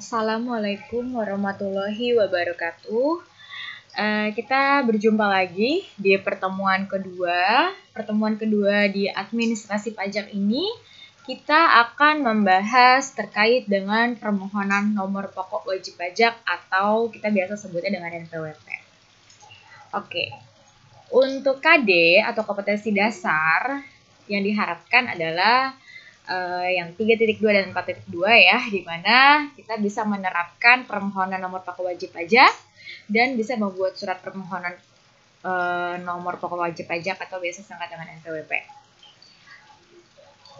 Assalamualaikum warahmatullahi wabarakatuh. Kita berjumpa lagi di pertemuan kedua. Pertemuan kedua di administrasi pajak ini, kita akan membahas terkait dengan permohonan nomor pokok wajib pajak atau kita biasa sebutnya dengan NPWP. Oke, untuk KD atau kompetensi dasar yang diharapkan adalah yang 3.2 dan 4.2 ya, di mana kita bisa menerapkan permohonan nomor pokok wajib pajak dan bisa membuat surat permohonan nomor pokok wajib pajak atau biasa disingkat dengan NPWP.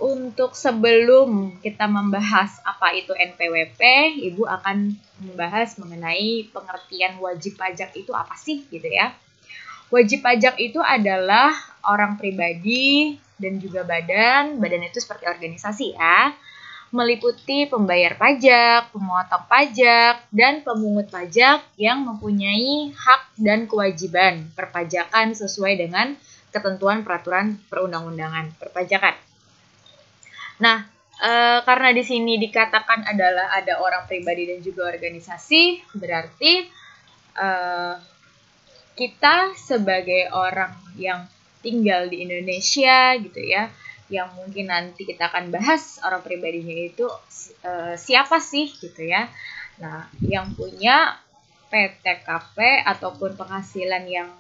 Untuk sebelum kita membahas apa itu NPWP, Ibu akan membahas mengenai pengertian wajib pajak itu apa sih gitu ya. Wajib pajak itu adalah orang pribadi dan juga badan itu seperti organisasi ya, meliputi pembayar pajak, pemotong pajak, dan pemungut pajak yang mempunyai hak dan kewajiban perpajakan sesuai dengan ketentuan peraturan perundang-undangan perpajakan. Nah, karena di sini dikatakan adalah ada orang pribadi dan juga organisasi, berarti kita sebagai orang yang tinggal di Indonesia gitu ya, yang mungkin nanti kita akan bahas orang pribadinya itu siapa sih gitu ya. Nah, yang punya PTKP ataupun penghasilan yang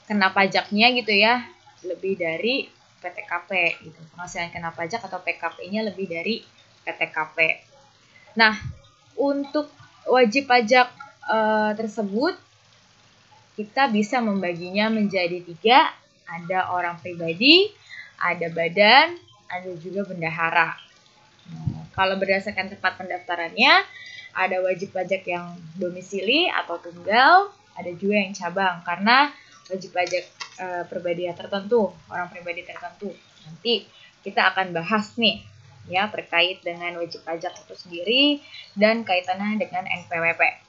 kena pajaknya gitu ya, lebih dari PTKP gitu. Penghasilan kena pajak atau PKP-nya lebih dari PTKP. Nah, untuk wajib pajak tersebut kita bisa membaginya menjadi 3, ada orang pribadi, ada badan, ada juga bendahara. Kalau berdasarkan tempat pendaftarannya, ada wajib pajak yang domisili atau tunggal, ada juga yang cabang, karena wajib pajak pribadi tertentu, orang pribadi tertentu. Nanti kita akan bahas nih ya terkait dengan wajib pajak itu sendiri dan kaitannya dengan NPWP.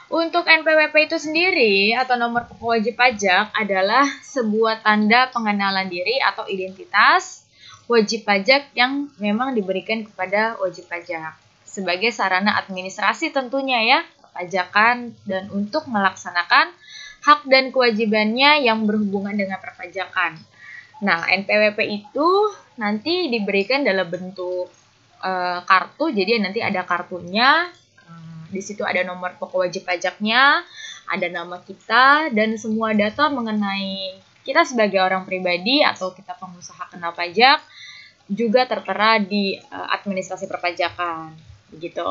Untuk NPWP itu sendiri atau nomor pokok wajib pajak adalah sebuah tanda pengenalan diri atau identitas wajib pajak yang memang diberikan kepada wajib pajak sebagai sarana administrasi tentunya ya, perpajakan dan untuk melaksanakan hak dan kewajibannya yang berhubungan dengan perpajakan. Nah, NPWP itu nanti diberikan dalam bentuk kartu, jadi nanti ada kartunya. Di situ ada nomor pokok wajib pajaknya, ada nama kita, dan semua data mengenai kita sebagai orang pribadi atau kita pengusaha kena pajak juga tertera di administrasi perpajakan, begitu.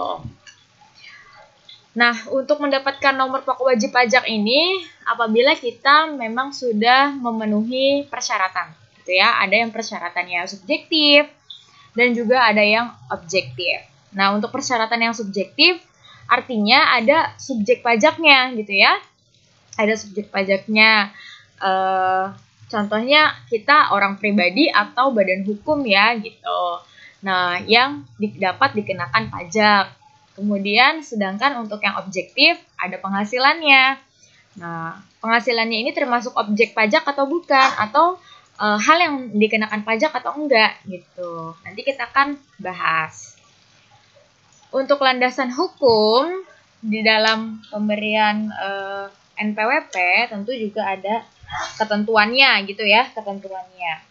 Nah, untuk mendapatkan nomor pokok wajib pajak ini, apabila kita memang sudah memenuhi persyaratan, gitu ya. Ada yang persyaratannya subjektif dan juga ada yang objektif. Nah, untuk persyaratan yang subjektif artinya ada subjek pajaknya gitu ya. Ada subjek pajaknya. Contohnya kita orang pribadi atau badan hukum ya gitu. Nah, yang dapat dikenakan pajak. Kemudian sedangkan untuk yang objektif ada penghasilannya. Nah, penghasilannya ini termasuk objek pajak atau bukan, atau hal yang dikenakan pajak atau enggak gitu. Nanti kita akan bahas. Untuk landasan hukum di dalam pemberian NPWP tentu juga ada ketentuannya gitu ya, ketentuannya.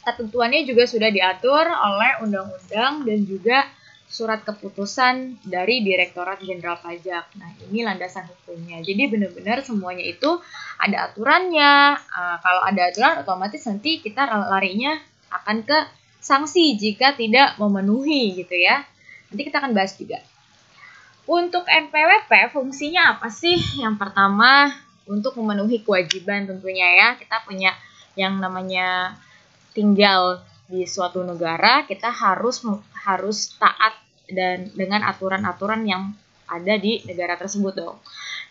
Ketentuannya juga sudah diatur oleh undang-undang dan juga surat keputusan dari Direktorat Jenderal Pajak. Nah, ini landasan hukumnya. Jadi benar-benar semuanya itu ada aturannya. Kalau ada aturan otomatis nanti kita larinya akan ke sanksi jika tidak memenuhi gitu ya. Nanti kita akan bahas juga. Untuk NPWP fungsinya apa sih? Yang pertama untuk memenuhi kewajiban tentunya ya. Kita punya yang namanya tinggal di suatu negara, kita harus taat dan dengan aturan-aturan yang ada di negara tersebut dong.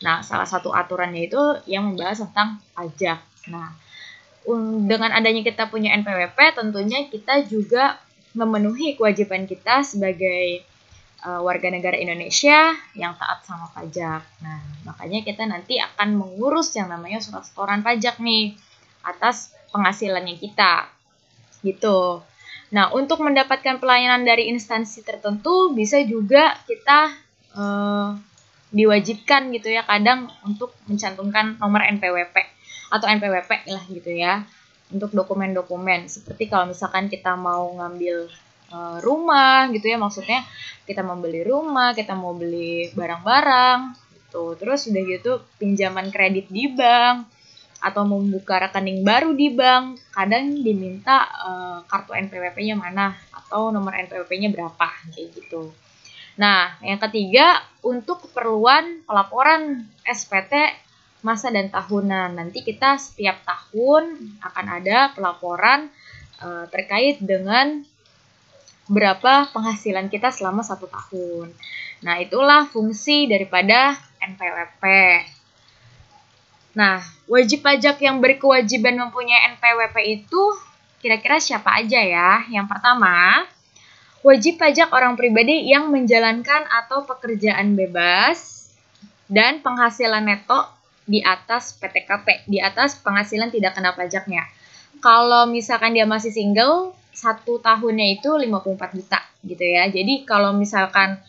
Nah, salah satu aturannya itu yang membahas tentang pajak. Nah, dengan adanya kita punya NPWP tentunya kita juga memenuhi kewajiban kita sebagai warga negara Indonesia yang taat sama pajak. Nah, makanya kita nanti akan mengurus yang namanya surat setoran pajak nih atas penghasilannya kita. Gitu. Nah, untuk mendapatkan pelayanan dari instansi tertentu bisa juga kita diwajibkan gitu ya kadang untuk mencantumkan nomor NPWP atau NPWP lah gitu ya untuk dokumen-dokumen seperti kalau misalkan kita mau ngambil rumah gitu ya, maksudnya kita mau beli rumah, kita mau beli barang-barang gitu, terus udah gitu pinjaman kredit di bank atau membuka rekening baru di bank, kadang diminta kartu NPWP-nya mana atau nomor NPWP-nya berapa kayak gitu. Nah, yang ketiga untuk keperluan pelaporan SPT masa dan tahunan. Nanti kita setiap tahun akan ada pelaporan terkait dengan berapa penghasilan kita selama 1 tahun. Nah, itulah fungsi daripada NPWP. Nah, wajib pajak yang berkewajiban mempunyai NPWP itu kira-kira siapa aja ya? Yang pertama, wajib pajak orang pribadi yang menjalankan atau pekerjaan bebas dan penghasilan neto di atas PTKP, di atas penghasilan tidak kena pajaknya. Kalau misalkan dia masih single, 1 tahunnya itu 54 juta gitu ya. Jadi kalau misalkan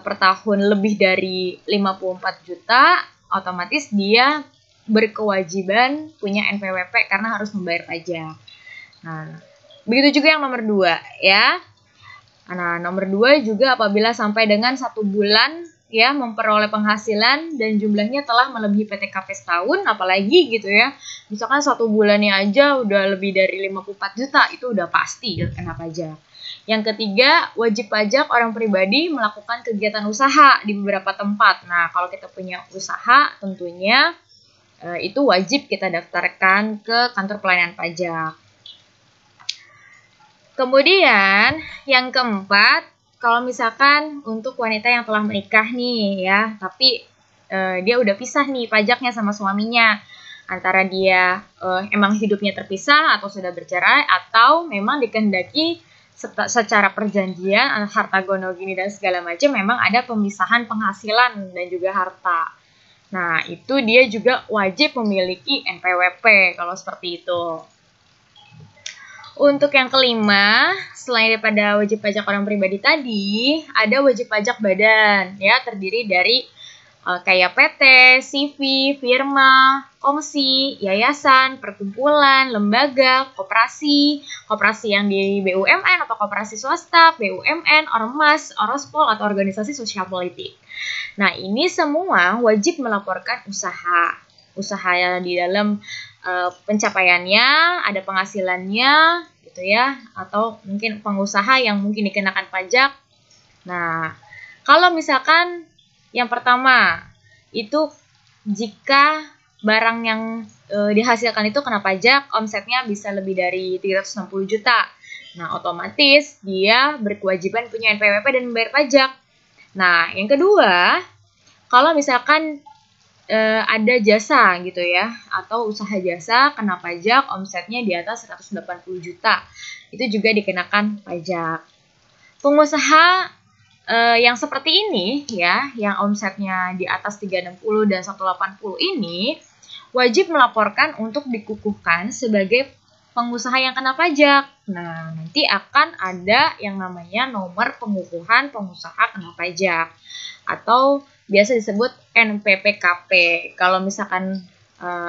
per tahun lebih dari 54 juta, otomatis dia berkewajiban punya NPWP karena harus membayar pajak. Nah, begitu juga yang nomor 2 ya. Nah, nomor 2 juga apabila sampai dengan 1 bulan ya memperoleh penghasilan dan jumlahnya telah melebihi PTKP setahun, apalagi gitu ya. Misalkan 1 bulannya aja udah lebih dari 54 juta, itu udah pasti kena pajak. Yang ketiga, wajib pajak orang pribadi melakukan kegiatan usaha di beberapa tempat. Nah, kalau kita punya usaha tentunya itu wajib kita daftarkan ke kantor pelayanan pajak. Kemudian yang keempat, kalau misalkan untuk wanita yang telah menikah nih ya, tapi dia udah pisah nih pajaknya sama suaminya, antara dia emang hidupnya terpisah atau sudah bercerai atau memang dikehendaki secara perjanjian harta gono gini dan segala macam memang ada pemisahan penghasilan dan juga harta. Nah, itu dia juga wajib memiliki NPWP kalau seperti itu. Untuk yang kelima, selain daripada wajib pajak orang pribadi tadi, ada wajib pajak badan ya, terdiri dari kayak PT, CV, firma, kongsi, yayasan, perkumpulan, lembaga, koperasi yang di BUMN atau koperasi swasta, BUMN, ormas, orospol atau organisasi sosial politik. Nah, ini semua wajib melaporkan usaha yang di dalam pencapaiannya, ada penghasilannya gitu ya, atau mungkin pengusaha yang mungkin dikenakan pajak. Nah, kalau misalkan yang pertama, itu jika barang yang dihasilkan itu kena pajak, omsetnya bisa lebih dari 360 juta. Nah, otomatis dia berkewajiban punya NPWP dan membayar pajak. Nah, yang kedua, kalau misalkan ada jasa gitu ya, atau usaha jasa kena pajak, omsetnya di atas 180 juta, itu juga dikenakan pajak. Pengusaha yang seperti ini ya, yang omsetnya di atas 360 dan 180 ini wajib melaporkan untuk dikukuhkan sebagai pengusaha yang kena pajak. Nah, nanti akan ada yang namanya nomor pengukuhan pengusaha kena pajak atau biasa disebut NPPKP. Kalau misalkan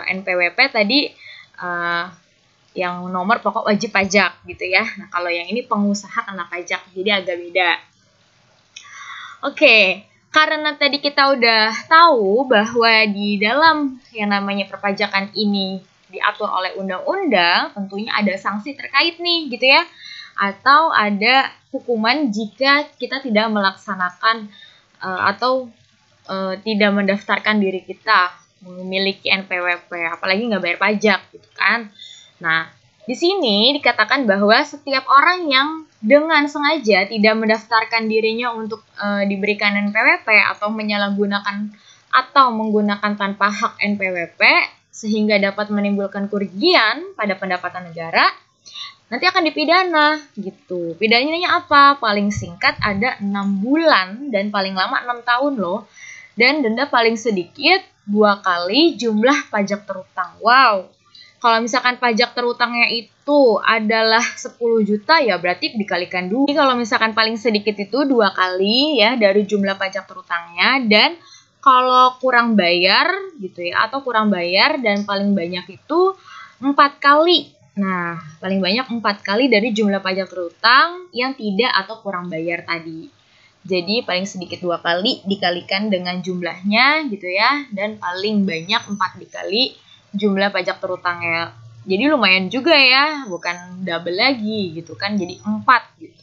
NPWP tadi yang nomor pokok wajib pajak gitu ya. Nah, kalau yang ini pengusaha kena pajak, jadi agak beda. Oke, karena tadi kita udah tahu bahwa di dalam yang namanya perpajakan ini diatur oleh undang-undang, tentunya ada sanksi terkait nih gitu ya. Atau ada hukuman jika kita tidak melaksanakan atau tidak mendaftarkan diri kita memiliki NPWP, apalagi nggak bayar pajak gitu kan. Nah, di sini dikatakan bahwa setiap orang yang dengan sengaja tidak mendaftarkan dirinya untuk diberikan NPWP atau menyalahgunakan atau menggunakan tanpa hak NPWP sehingga dapat menimbulkan kerugian pada pendapatan negara, nanti akan dipidana gitu. Pidananya apa? Paling singkat ada 6 bulan dan paling lama 6 tahun loh. Dan denda paling sedikit 2 kali jumlah pajak terutang. Wow. Kalau misalkan pajak terutangnya itu adalah 10 juta ya berarti dikalikan 2. Jadi kalau misalkan paling sedikit itu 2 kali ya dari jumlah pajak terutangnya, dan kalau kurang bayar gitu ya atau kurang bayar dan paling banyak itu 4 kali. Nah, paling banyak 4 kali dari jumlah pajak terutang yang tidak atau kurang bayar tadi. Jadi paling sedikit 2 kali dikalikan dengan jumlahnya gitu ya, dan paling banyak 4 dikali jumlah pajak terutangnya. Jadi lumayan juga ya, bukan double lagi gitu kan, jadi 4 gitu.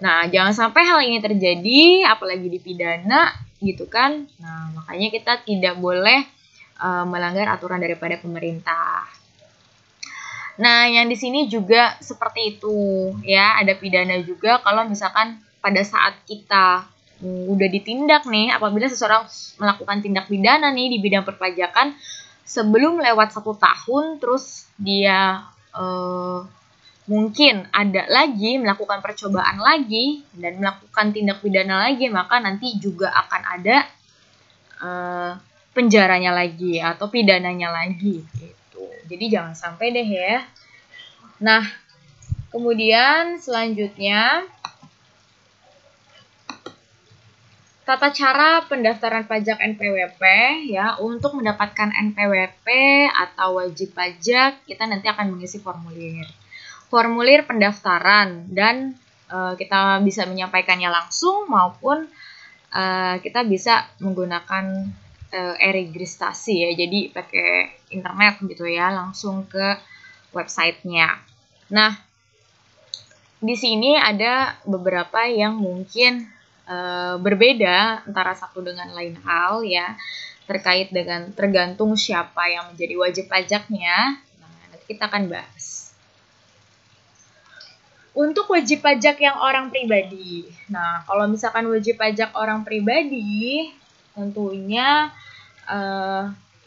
Nah, jangan sampai hal ini terjadi, apalagi dipidana gitu kan. Nah, makanya kita tidak boleh melanggar aturan daripada pemerintah. Nah, yang di sini juga seperti itu ya, ada pidana juga kalau misalkan pada saat kita udah ditindak nih, apabila seseorang melakukan tindak pidana nih di bidang perpajakan, sebelum lewat 1 tahun, terus dia mungkin ada lagi melakukan percobaan lagi dan melakukan tindak pidana lagi, maka nanti juga akan ada penjaranya lagi atau pidananya lagi gitu. Jadi jangan sampai deh ya. Nah, kemudian selanjutnya tata cara pendaftaran pajak NPWP ya. Untuk mendapatkan NPWP atau wajib pajak, kita nanti akan mengisi formulir pendaftaran, dan kita bisa menyampaikannya langsung maupun kita bisa menggunakan e-registrasi ya. Jadi pakai internet gitu ya, langsung ke websitenya. Nah, di sini ada beberapa yang mungkin berbeda antara satu dengan lain hal ya, terkait dengan tergantung siapa yang menjadi wajib pajaknya. Nah, nanti kita akan bahas. Untuk wajib pajak yang orang pribadi. Nah, kalau misalkan wajib pajak orang pribadi, tentunya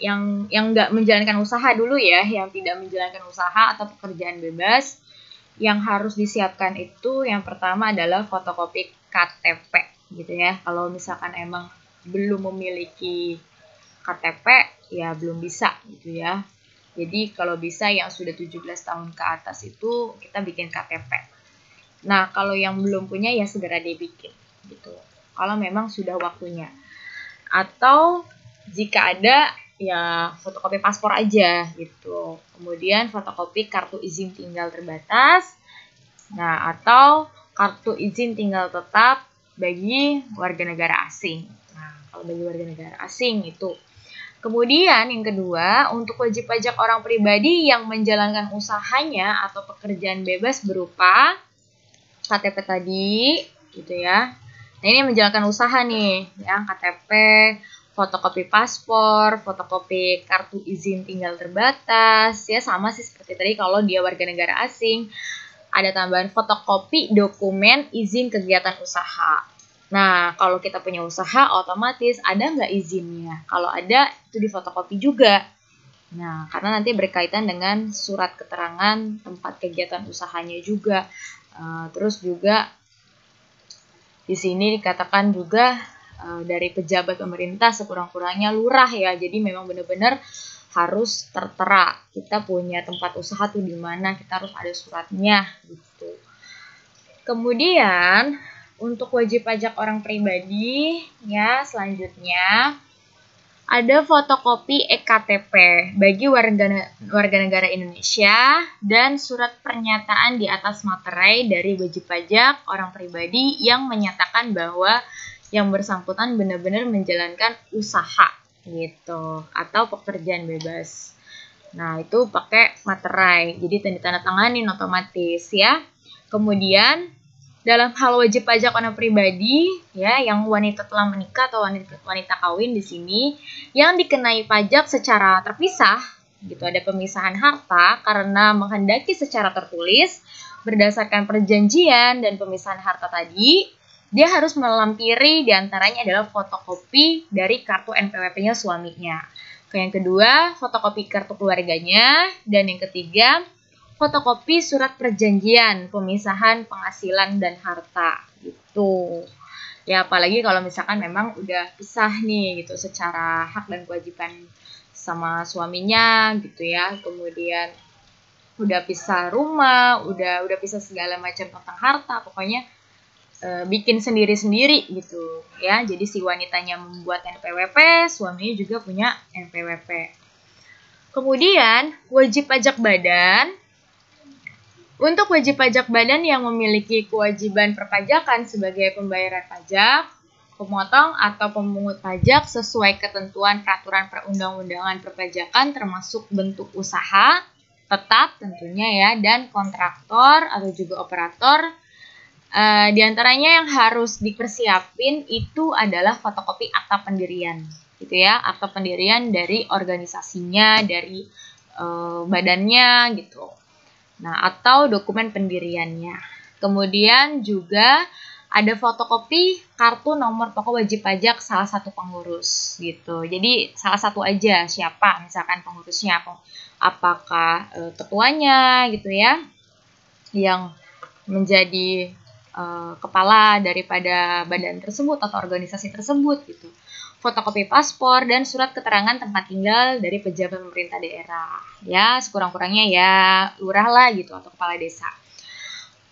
yang nggak menjalankan usaha dulu ya, yang tidak menjalankan usaha atau pekerjaan bebas, yang harus disiapkan itu yang pertama adalah fotokopi KTP gitu ya. Kalau misalkan emang belum memiliki KTP ya belum bisa gitu ya. Jadi kalau bisa yang sudah 17 tahun ke atas itu kita bikin KTP. Nah, kalau yang belum punya ya segera dibikin gitu. Kalau memang sudah waktunya. Atau jika ada ya fotokopi paspor aja gitu. Kemudian fotokopi kartu izin tinggal terbatas. Nah, atau kartu izin tinggal tetap bagi warga negara asing. Nah, kalau bagi warga negara asing itu. Kemudian yang kedua, untuk wajib pajak orang pribadi yang menjalankan usahanya atau pekerjaan bebas berupa KTP tadi gitu ya. Nah, ini menjalankan usaha nih, ya, KTP, fotokopi paspor, fotokopi kartu izin tinggal terbatas, ya sama sih seperti tadi kalau dia warga negara asing. Ada tambahan fotokopi dokumen izin kegiatan usaha. Nah, kalau kita punya usaha, otomatis ada nggak izinnya? Kalau ada, itu difotokopi juga. Nah, karena nanti berkaitan dengan surat keterangan tempat kegiatan usahanya juga. Terus juga di sini dikatakan juga dari pejabat pemerintah sekurang-kurangnya lurah ya. Jadi memang benar-benar harus tertera kita punya tempat usaha tuh di mana, kita harus ada suratnya gitu. Kemudian untuk wajib pajak orang pribadi ya, selanjutnya ada fotokopi EKTP bagi warga negara Indonesia dan surat pernyataan di atas materai dari wajib pajak orang pribadi yang menyatakan bahwa yang bersangkutan benar-benar menjalankan usaha gitu atau pekerjaan bebas. Nah, itu pakai materai. Jadi tanda tanganin otomatis ya. Kemudian dalam hal wajib pajak orang pribadi ya, yang wanita telah menikah atau wanita kawin di sini yang dikenai pajak secara terpisah gitu, ada pemisahan harta karena menghendaki secara tertulis berdasarkan perjanjian dan pemisahan harta tadi, dia harus melampiri diantaranya adalah fotokopi dari kartu NPWP-nya suaminya. Yang kedua, fotokopi kartu keluarganya. Dan yang ketiga, fotokopi surat perjanjian pemisahan penghasilan dan harta gitu. Ya apalagi kalau misalkan memang udah pisah nih gitu secara hak dan kewajiban sama suaminya gitu ya. Kemudian udah pisah rumah, udah pisah segala macam tentang harta, pokoknya bikin sendiri-sendiri gitu ya. Jadi si wanitanya membuat NPWP, suaminya juga punya NPWP. Kemudian wajib pajak badan. Untuk wajib pajak badan yang memiliki kewajiban perpajakan sebagai pembayaran pajak, pemotong atau pemungut pajak sesuai ketentuan peraturan perundang-undangan perpajakan termasuk bentuk usaha tetap tentunya ya, dan kontraktor atau juga operator. Di antaranya yang harus dipersiapin itu adalah fotokopi akta pendirian gitu ya, akta pendirian dari organisasinya, dari badannya gitu. Nah, atau dokumen pendiriannya. Kemudian juga ada fotokopi kartu nomor pokok wajib pajak salah satu pengurus gitu. Jadi salah satu aja, siapa misalkan pengurusnya, apakah ketuanya gitu ya, yang menjadi kepala daripada badan tersebut atau organisasi tersebut gitu. Fotokopi paspor dan surat keterangan tempat tinggal dari pejabat pemerintah daerah. Ya, sekurang-kurangnya ya lurah lah gitu atau kepala desa.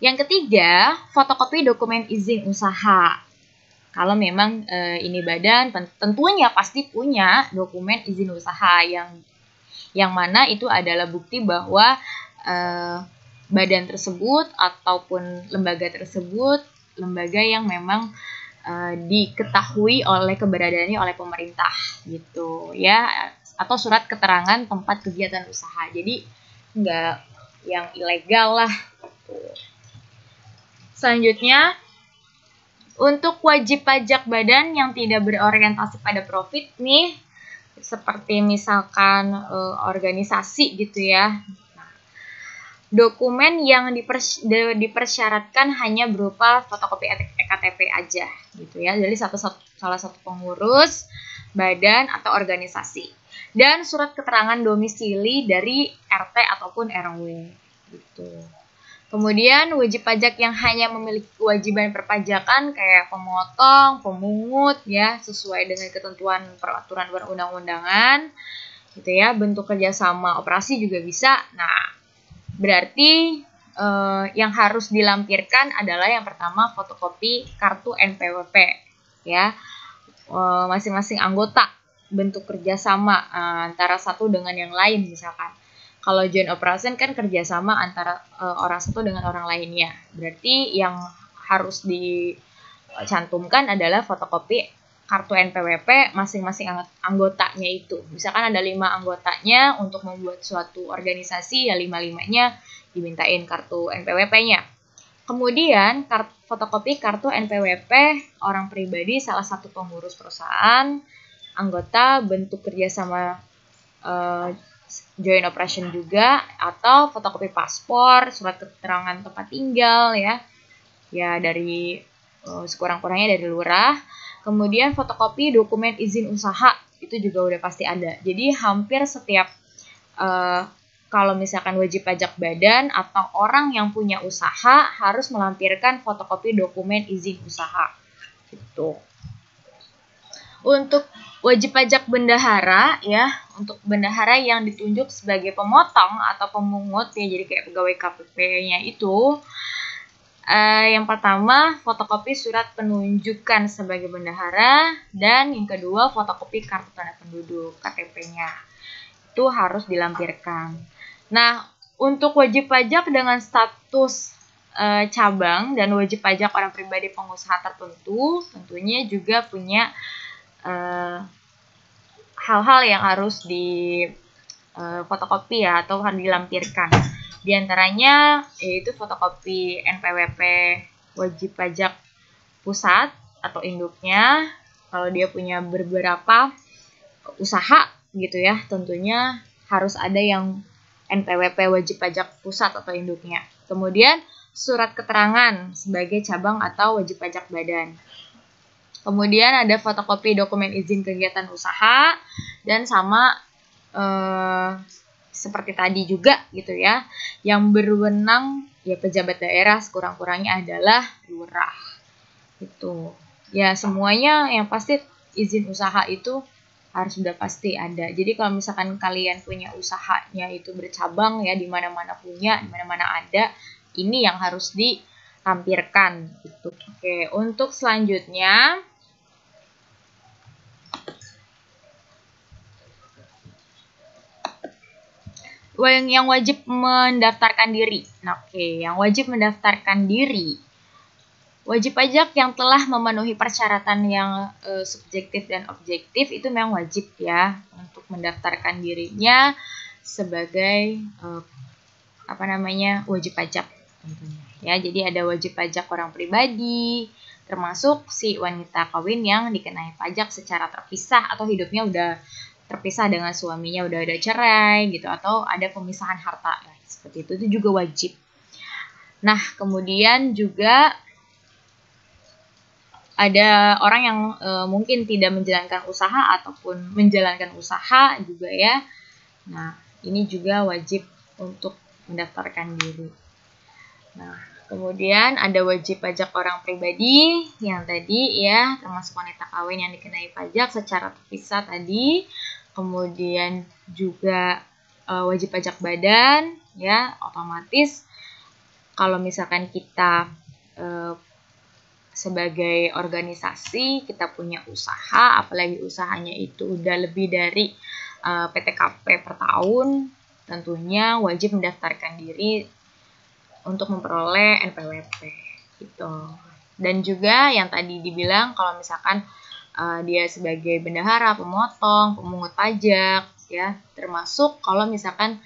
Yang ketiga, fotokopi dokumen izin usaha. Kalau memang ini badan tentunya pasti punya dokumen izin usaha yang mana itu adalah bukti bahwa badan tersebut ataupun lembaga tersebut lembaga yang memang diketahui oleh keberadaannya oleh pemerintah gitu ya, atau surat keterangan tempat kegiatan usaha. Jadi nggak yang ilegal lah gitu. Selanjutnya, untuk wajib pajak badan yang tidak berorientasi pada profit nih, seperti misalkan organisasi gitu ya. Dokumen yang dipersyaratkan hanya berupa fotokopi EKTP aja gitu ya. Jadi salah satu pengurus badan atau organisasi dan surat keterangan domisili dari RT ataupun RW gitu. Kemudian wajib pajak yang hanya memiliki kewajiban perpajakan kayak pemotong, pemungut ya, sesuai dengan ketentuan peraturan perundang-undangan gitu ya. Bentuk kerjasama operasi juga bisa. Nah, berarti yang harus dilampirkan adalah yang pertama fotokopi kartu NPWP ya, masing-masing anggota, bentuk kerjasama antara satu dengan yang lain. Misalkan kalau joint operation kan kerjasama antara orang satu dengan orang lainnya, berarti yang harus dicantumkan adalah fotokopi kartu NPWP masing-masing anggotanya itu. Misalkan ada 5 anggotanya untuk membuat suatu organisasi, ya 5-5-nya dimintain kartu NPWP-nya. Kemudian fotokopi kartu NPWP orang pribadi salah satu pengurus perusahaan, anggota, bentuk kerjasama joint operation juga, atau fotokopi paspor, surat keterangan tempat tinggal ya dari sekurang-kurangnya dari lurah. Kemudian fotokopi dokumen izin usaha itu juga udah pasti ada. Jadi hampir setiap kalau misalkan wajib pajak badan atau orang yang punya usaha harus melampirkan fotokopi dokumen izin usaha gitu. Untuk wajib pajak bendahara ya, untuk bendahara yang ditunjuk sebagai pemotong atau pemungut ya, jadi kayak pegawai KPP-nya itu. Yang pertama, fotokopi surat penunjukan sebagai bendahara, dan yang kedua, fotokopi kartu tanda penduduk KTP-nya. Itu harus dilampirkan. Nah, untuk wajib pajak dengan status cabang dan wajib pajak orang pribadi pengusaha tertentu, tentunya juga punya hal-hal yang harus di fotokopi ya, atau harus dilampirkan. Di antaranya yaitu fotokopi NPWP wajib pajak pusat atau induknya. Kalau dia punya beberapa usaha gitu ya, tentunya harus ada yang NPWP wajib pajak pusat atau induknya. Kemudian surat keterangan sebagai cabang atau wajib pajak badan. Kemudian ada fotokopi dokumen izin kegiatan usaha, dan sama seperti tadi juga gitu ya, yang berwenang ya pejabat daerah, sekurang-kurangnya adalah lurah gitu ya. Semuanya yang pasti izin usaha itu harus sudah pasti ada. Jadi kalau misalkan kalian punya usahanya itu bercabang ya, di mana-mana punya, di mana-mana ada, ini yang harus ditampilkan gitu. Oke, untuk selanjutnya yang wajib mendaftarkan diri. Nah, oke, yang wajib mendaftarkan diri. Wajib pajak yang telah memenuhi persyaratan yang subjektif dan objektif itu memang wajib ya untuk mendaftarkan dirinya sebagai wajib pajak tentunya. Ya, jadi ada wajib pajak orang pribadi, termasuk si wanita kawin yang dikenai pajak secara terpisah atau hidupnya udah terpisah dengan suaminya, udah ada cerai gitu, atau ada pemisahan harta. Nah, seperti itu juga wajib. Nah, kemudian juga ada orang yang mungkin tidak menjalankan usaha ataupun menjalankan usaha juga ya. Nah, ini juga wajib untuk mendaftarkan diri. Nah, kemudian ada wajib pajak orang pribadi yang tadi ya, termasuk wanita kawin yang dikenai pajak secara terpisah tadi. Kemudian juga wajib pajak badan ya, otomatis kalau misalkan kita sebagai organisasi kita punya usaha, apalagi usahanya itu udah lebih dari PTKP per tahun, tentunya wajib mendaftarkan diri untuk memperoleh NPWP gitu. Dan juga yang tadi dibilang kalau misalkan dia sebagai bendahara, pemotong, pemungut pajak ya, termasuk kalau misalkan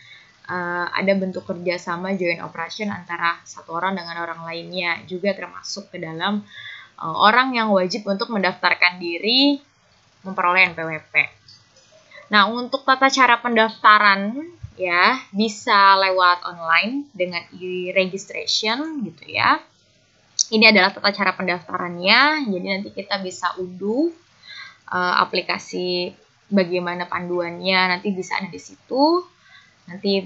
ada bentuk kerjasama joint operation antara satu orang dengan orang lainnya juga termasuk ke dalam orang yang wajib untuk mendaftarkan diri memperoleh NPWP. Nah, untuk tata cara pendaftaran ya bisa lewat online dengan e-registration gitu ya. Ini adalah tata cara pendaftarannya. Jadi nanti kita bisa unduh aplikasi bagaimana panduannya, nanti bisa ada di situ. Nanti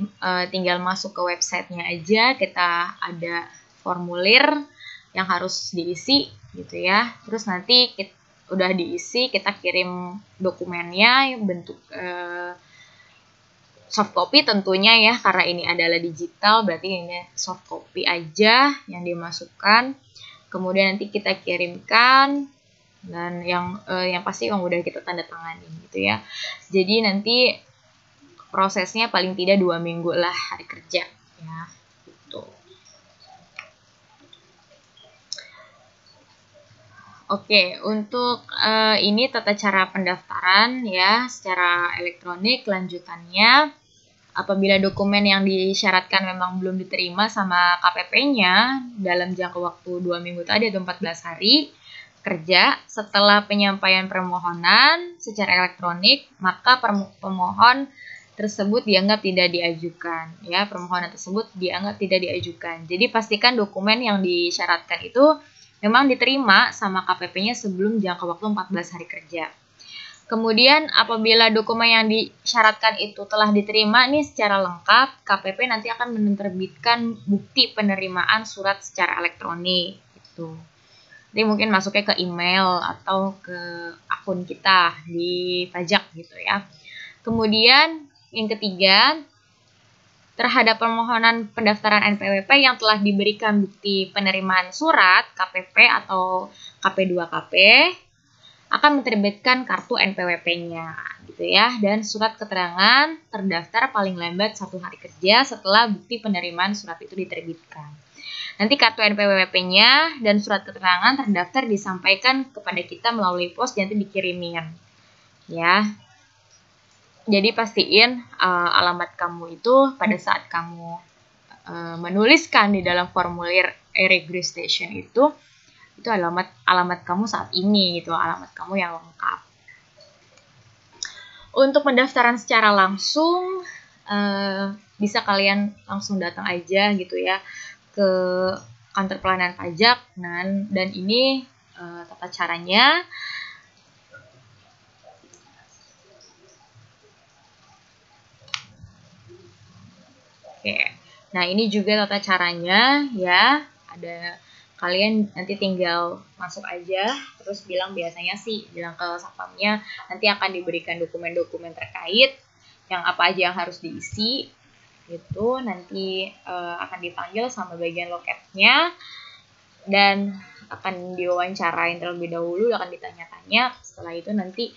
tinggal masuk ke websitenya aja, kita ada formulir yang harus diisi gitu ya. Terus nanti udah diisi, kita kirim dokumennya bentuk soft copy tentunya ya, karena ini adalah digital, berarti ini soft copy aja yang dimasukkan. Kemudian nanti kita kirimkan dan yang pasti yang udah kita tanda tanganin gitu ya. Jadi nanti prosesnya paling tidak 2 minggu lah hari kerja ya gitu. Oke, untuk ini tata cara pendaftaran ya secara elektronik. Lanjutannya, apabila dokumen yang disyaratkan memang belum diterima sama KPP-nya dalam jangka waktu 2 minggu tadi atau 14 hari kerja setelah penyampaian permohonan secara elektronik, maka pemohon tersebut dianggap tidak diajukan ya, permohonan tersebut dianggap tidak diajukan. Jadi pastikan dokumen yang disyaratkan itu memang diterima sama KPP-nya sebelum jangka waktu 14 hari kerja. Kemudian apabila dokumen yang disyaratkan itu telah diterima nih secara lengkap, KPP nanti akan menerbitkan bukti penerimaan surat secara elektronik gitu. Jadi mungkin masuknya ke email atau ke akun kita di pajak gitu ya. Kemudian yang ketiga, terhadap permohonan pendaftaran NPWP yang telah diberikan bukti penerimaan surat KPP atau KP2KP akan menerbitkan kartu NPWP-nya gitu ya, dan surat keterangan terdaftar paling lambat 1 hari kerja setelah bukti penerimaan surat itu diterbitkan. Nanti kartu NPWP-nya dan surat keterangan terdaftar disampaikan kepada kita melalui pos, nanti dikirimin ya. Jadi pastiin alamat kamu itu pada saat kamu menuliskan di dalam formulir e-registration itu alamat kamu saat ini gitu, alamat kamu yang lengkap. Untuk pendaftaran secara langsung bisa kalian langsung datang aja gitu ya ke kantor pelayanan pajak. Dan ini tata caranya. Oke. Nah, ini juga tata caranya ya. Ada kalian nanti tinggal masuk aja, terus bilang ke satpamnya, nanti akan diberikan dokumen-dokumen terkait yang apa aja yang harus diisi. Itu nanti akan dipanggil sama bagian loketnya dan akan diwawancarain terlebih dahulu, akan ditanya-tanya. Setelah itu nanti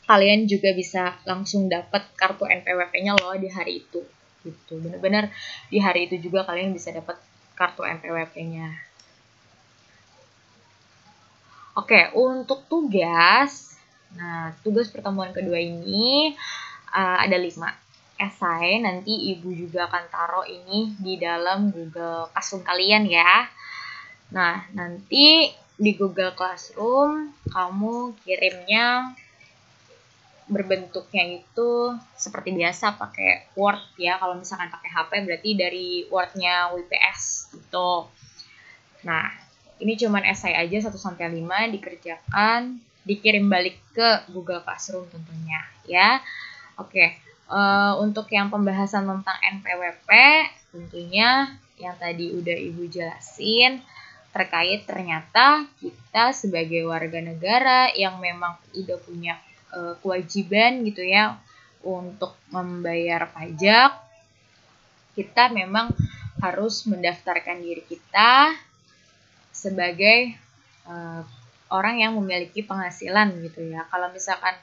kalian juga bisa langsung dapat kartu NPWP-nya loh di hari itu. Gitu. Benar-benar di hari itu juga kalian bisa dapat kartu NPWP-nya. Oke, untuk tugas. Nah, tugas pertemuan kedua ini ada 5. Esai, nanti ibu juga akan taruh ini di dalam Google Classroom kalian ya. Nah, nanti di Google Classroom kamu kirimnya berbentuknya itu seperti biasa pakai Word ya. Kalau misalkan pakai HP berarti dari Word-nya WPS gitu. Nah, ini cuman esai aja 1-5 dikerjakan, dikirim balik ke Google Classroom tentunya ya. Oke. Untuk yang pembahasan tentang NPWP, tentunya yang tadi udah Ibu jelasin, terkait ternyata kita sebagai warga negara yang memang udah punya kewajiban gitu ya untuk membayar pajak, kita memang harus mendaftarkan diri kita sebagai orang yang memiliki penghasilan gitu ya. Kalau misalkan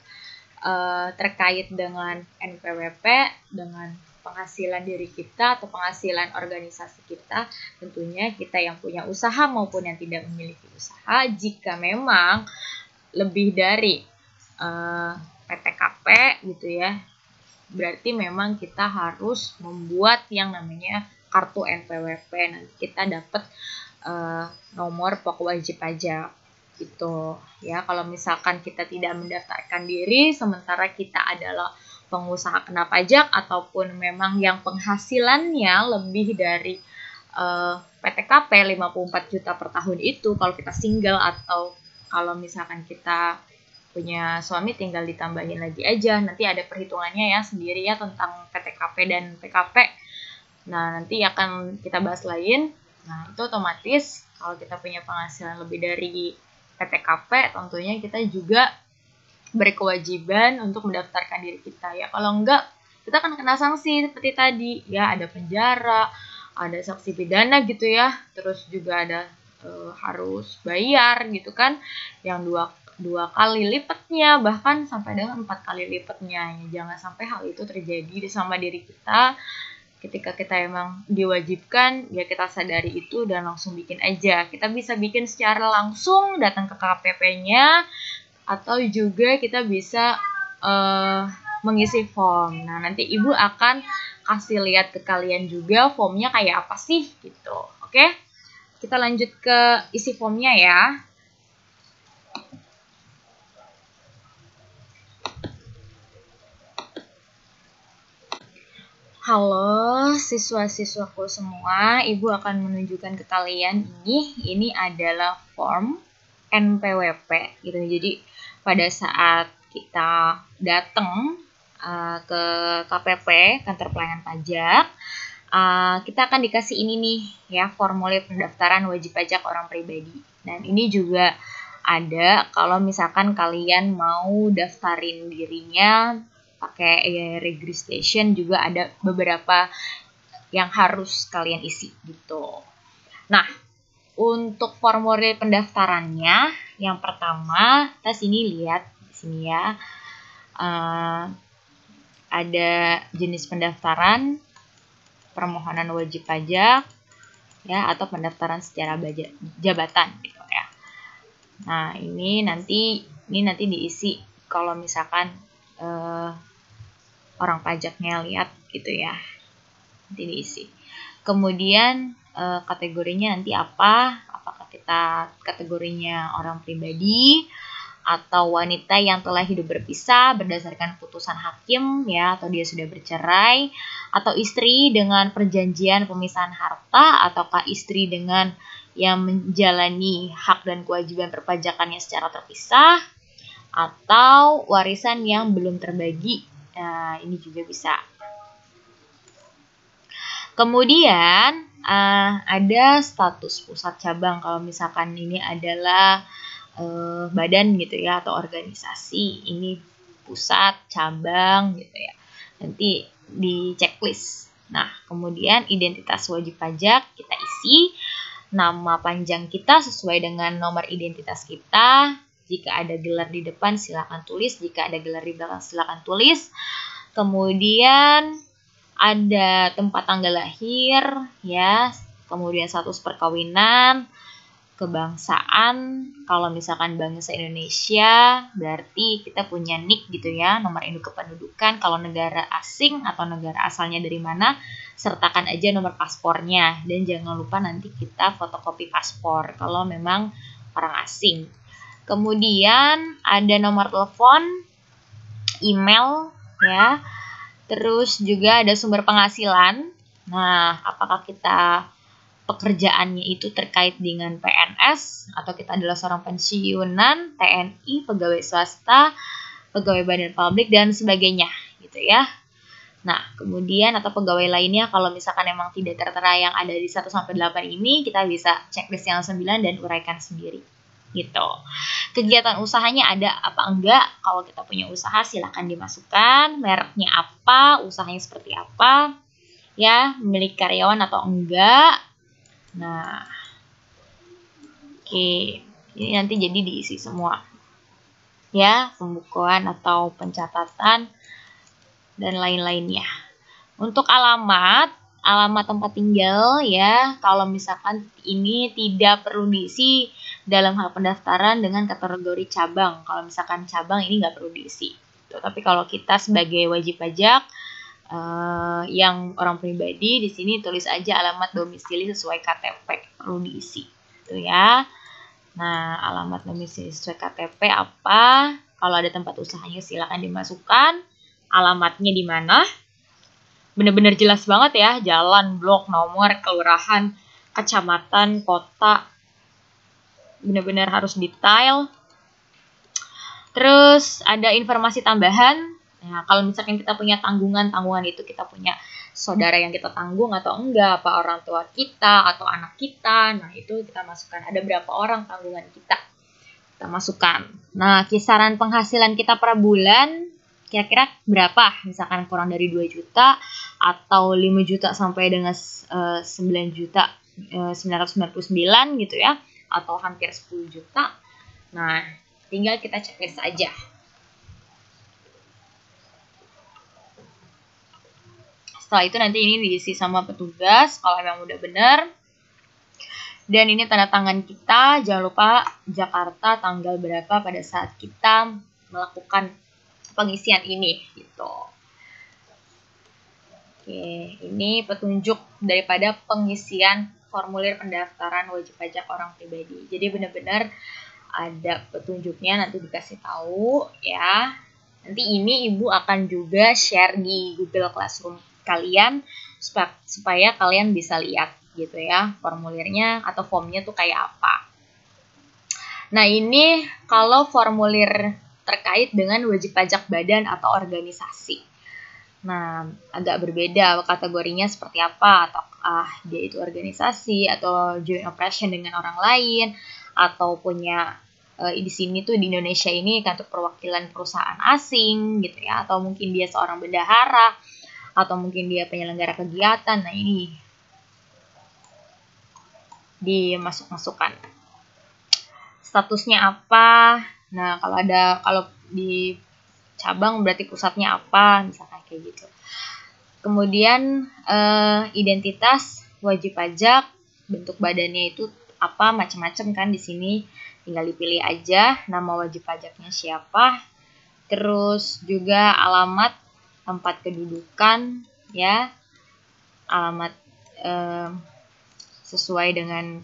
terkait dengan NPWP, dengan penghasilan diri kita atau penghasilan organisasi kita, tentunya kita yang punya usaha maupun yang tidak memiliki usaha, jika memang lebih dari PTKP gitu ya, berarti memang kita harus membuat yang namanya kartu NPWP. Nanti kita dapat nomor pokok wajib pajak gitu ya. Kalau misalkan kita tidak mendaftarkan diri sementara kita adalah pengusaha kena pajak ataupun memang yang penghasilannya lebih dari PTKP 54 juta per tahun itu, kalau kita single atau kalau misalkan kita punya suami tinggal ditambahin lagi aja, nanti ada perhitungannya ya sendiri ya tentang PTKP dan PKP. Nah, nanti akan kita bahas lain. Nah, itu otomatis kalau kita punya penghasilan lebih dari PTKP, tentunya kita juga berkewajiban untuk mendaftarkan diri kita ya. Kalau enggak, kita akan kena sanksi seperti tadi ya, ada penjara, ada sanksi pidana gitu ya, terus juga ada harus bayar gitu kan, yang dua kali lipatnya, bahkan sampai dengan 4 kali lipatnya. Ya, jangan sampai hal itu terjadi sama diri kita. Ketika kita emang diwajibkan, ya kita sadari itu dan langsung bikin aja. Kita bisa bikin secara langsung, datang ke KPP-nya, atau juga kita bisa mengisi form. Nah, nanti Ibu akan kasih lihat ke kalian juga formnya kayak apa sih gitu. Oke? Kita lanjut ke isi formnya ya. Halo siswa-siswaku semua, Ibu akan menunjukkan ke kalian ini adalah form NPWP gitu. Jadi pada saat kita datang ke KPP, kantor pelayanan pajak, kita akan dikasih ini nih ya, formulir pendaftaran wajib pajak orang pribadi. Dan ini juga ada kalau misalkan kalian mau daftarin dirinya pakai registration, juga ada beberapa yang harus kalian isi gitu. Nah, untuk formulir pendaftarannya, yang pertama, kita sini lihat di sini ya, ada jenis pendaftaran, permohonan wajib pajak, ya, atau pendaftaran secara jabatan gitu ya. Nah, ini nanti diisi kalau misalkan orang pajaknya lihat gitu ya, nanti diisi. Kemudian kategorinya nanti apakah kita kategorinya orang pribadi atau wanita yang telah hidup berpisah berdasarkan putusan hakim ya, atau dia sudah bercerai, atau istri dengan perjanjian pemisahan harta, ataukah istri dengan yang menjalani hak dan kewajiban perpajakannya secara terpisah, atau warisan yang belum terbagi. Nah, ini juga bisa. Kemudian ada status pusat cabang kalau misalkan ini adalah badan gitu ya atau organisasi, ini pusat, cabang gitu ya. Nanti di checklist. Nah, kemudian identitas wajib pajak kita isi, nama panjang kita sesuai dengan nomor identitas kita. Jika ada gelar di depan silakan tulis, jika ada gelar di belakang silakan tulis. Kemudian ada tempat tanggal lahir ya, kemudian status perkawinan, kebangsaan. Kalau misalkan bangsa Indonesia berarti kita punya NIK gitu ya, nomor induk kependudukan. Kalau negara asing atau negara asalnya dari mana, sertakan aja nomor paspornya, dan jangan lupa nanti kita fotokopi paspor kalau memang orang asing. Kemudian ada nomor telepon, email ya. Terus juga ada sumber penghasilan. Nah, apakah kita pekerjaannya itu terkait dengan PNS atau kita adalah seorang pensiunan, TNI, pegawai swasta, pegawai badan publik dan sebagainya gitu ya. Nah, kemudian atau pegawai lainnya kalau misalkan memang tidak tertera yang ada di 1 sampai 8 ini, kita bisa checklist yang 9 dan uraikan sendiri. Gitu. Kegiatan usahanya ada apa enggak? Kalau kita punya usaha silakan dimasukkan, mereknya apa, usahanya seperti apa, ya, memiliki karyawan atau enggak. Nah, oke, ini nanti jadi diisi semua, ya, pembukuan atau pencatatan dan lain-lainnya. Untuk alamat tempat tinggal ya, kalau misalkan ini tidak perlu diisi dalam hal pendaftaran dengan kategori cabang. Kalau misalkan cabang ini nggak perlu diisi. Tapi kalau kita sebagai wajib pajak yang orang pribadi, di sini tulis aja alamat domisili sesuai KTP, perlu diisi. Itu ya. Nah, alamat domisili sesuai KTP apa? Kalau ada tempat usahanya silakan dimasukkan. Alamatnya di mana? Benar-benar jelas banget ya, jalan, blok, nomor, kelurahan, kecamatan, kota, benar-benar harus detail. Terus ada informasi tambahan. Nah, kalau misalkan kita punya tanggungan itu kita punya saudara yang kita tanggung atau enggak, apa orang tua kita atau anak kita, nah itu kita masukkan. Ada berapa orang tanggungan kita masukkan. Nah, kisaran penghasilan kita per bulan kira-kira berapa? Misalkan kurang dari 2 juta atau 5 juta sampai dengan 9 juta 999 gitu ya, atau hampir 10 juta. Nah, tinggal kita checklist aja. Setelah itu nanti ini diisi sama petugas kalau memang udah benar. Dan ini tanda tangan kita, jangan lupa Jakarta tanggal berapa pada saat kita melakukan pengisian ini gitu. Oke, ini petunjuk daripada pengisian formulir pendaftaran wajib pajak orang pribadi. Jadi benar-benar ada petunjuknya, nanti dikasih tahu ya. Nanti ini Ibu akan juga share di Google Classroom kalian supaya kalian bisa lihat gitu ya formulirnya atau formnya tuh kayak apa. Nah, ini kalau formulir terkait dengan wajib pajak badan atau organisasi. Nah, agak berbeda kategorinya seperti apa, atau dia itu organisasi atau joint operation dengan orang lain, atau punya di sini tuh di Indonesia ini kantor perwakilan perusahaan asing gitu ya, atau mungkin dia seorang bendahara, atau mungkin dia penyelenggara kegiatan. Nah, ini dimasuk-masukkan. Statusnya apa? Nah, kalau di cabang berarti pusatnya apa, misalkan kayak gitu. Kemudian identitas wajib pajak, bentuk badannya itu apa, macam-macam kan di sini. Tinggal dipilih aja nama wajib pajaknya siapa. Terus juga alamat tempat kedudukan ya. Alamat sesuai dengan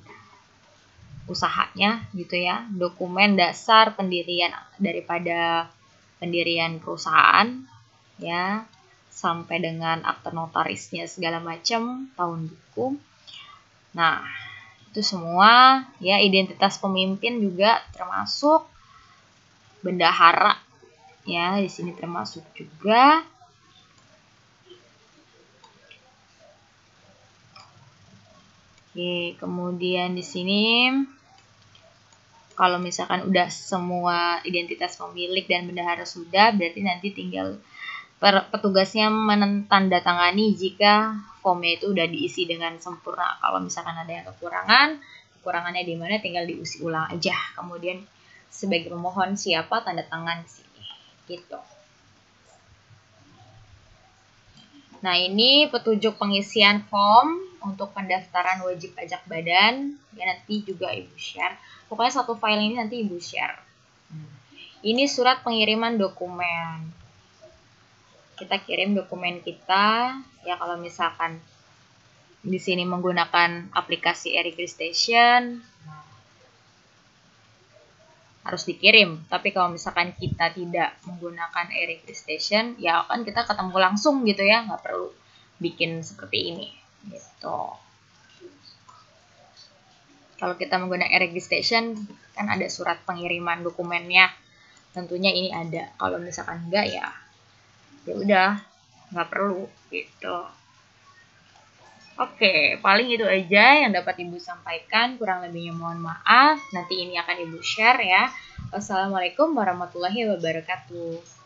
usahanya gitu ya. Dokumen dasar pendirian daripada pendirian perusahaan ya, sampai dengan akte notarisnya segala macam, tahun buku. Nah, itu semua ya. Identitas pemimpin juga termasuk, bendahara ya, di sini termasuk juga. Oke, kemudian di sini kalau misalkan udah semua identitas pemilik dan bendahara sudah, berarti nanti tinggal petugasnya menandatangani jika formnya itu udah diisi dengan sempurna. Kalau misalkan ada yang kekurangannya di mana tinggal diisi ulang aja. Kemudian sebagai pemohon siapa tanda tangan di sini. Gitu. Nah, ini petunjuk pengisian form untuk pendaftaran wajib pajak badan. Ya, nanti juga Ibu share. Pokoknya satu file ini nanti Ibu share. Ini surat pengiriman dokumen. Kita kirim dokumen kita. Ya, kalau misalkan di sini menggunakan aplikasi e-registration, harus dikirim. Tapi kalau misalkan kita tidak menggunakan e-registration, ya kan kita ketemu langsung gitu ya, nggak perlu bikin seperti ini. Gitu. Kalau kita menggunakan e-registration, kan ada surat pengiriman dokumennya. Tentunya ini ada. Kalau misalkan enggak ya udah nggak perlu gitu. Oke, paling itu aja yang dapat Ibu sampaikan. Kurang lebihnya mohon maaf. Nanti ini akan Ibu share ya. Wassalamualaikum warahmatullahi wabarakatuh.